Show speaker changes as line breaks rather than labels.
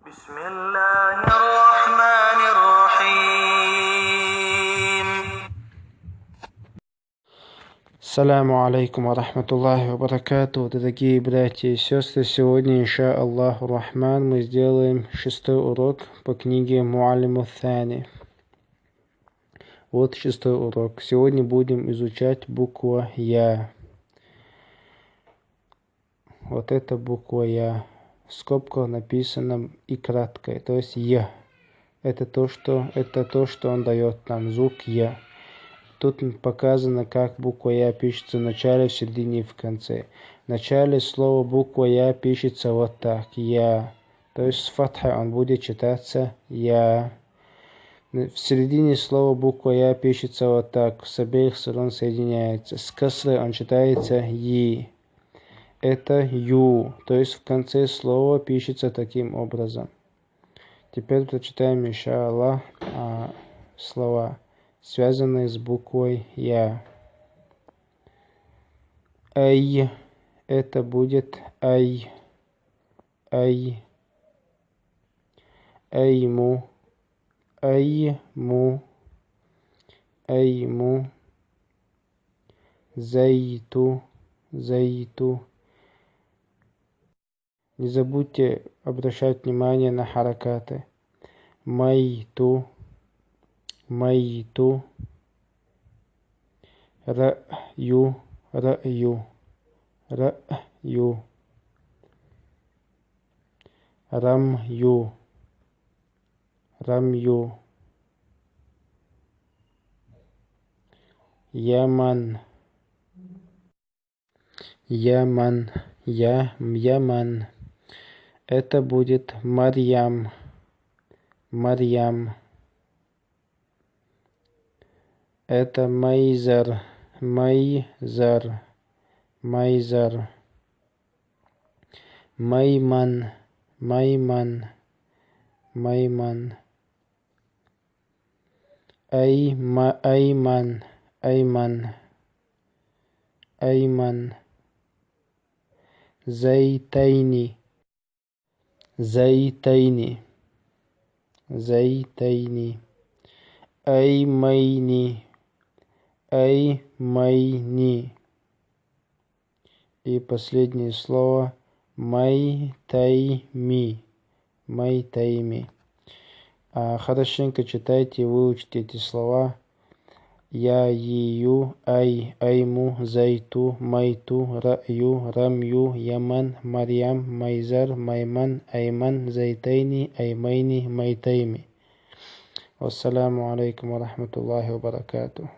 بسم الله الرحمن الرحيم.
Ассаляму алейкум ва рахматуллахи ва баракату. Дорогие братья и сестры, сегодня, инша Аллаху Рахман, мы сделаем 6-й урок по книге Муаллиму Thani. Вот 6-й урок. Сегодня будем изучать букву Я. Вот эта буква Я. В скобках написано и краткое, то есть Я. Это то, что он дает нам, звук Я. Тут показано, как буква Я пишется в начале, в середине и в конце. В начале слова буква Я пишется вот так, Я. То есть с фатхой он будет читаться Я. В середине слова буква Я пишется вот так, с обеих сторон соединяется. С касрой он читается И. Это Ю. То есть в конце слова пишется таким образом. Теперь прочитаем, иншаллах, слова, связанные с буквой Я. Ай. Это будет Ай. Ай. Айму. Айму. Айму. Зайту. Зайту. Не забудьте обращать внимание на харакаты. Майту. Майту. Раю. Раю. Раю. Рамю. Рамю. Яман. Яман. Яман. Это будет Марьям. Марьям. Это Майзар. Майзар. Майзар. Майман. Майман. Майман. Айман. Айман. Айман. Зайтайни. Зайтайни. Зайтайни. Аймайни. Аймайни. И последнее слово Майтайми. Майтайми. Хорошенько читайте и выучите эти слова. Я, Ию, Ай, Айму, Зайту, Майту, Раю, Рамю, Яман, Марьям, Майзар, Майман, Айман, Зайтайни, Аймайни, Майтайми. Вассаляму алейкум ва рахматуллахи ва баракату.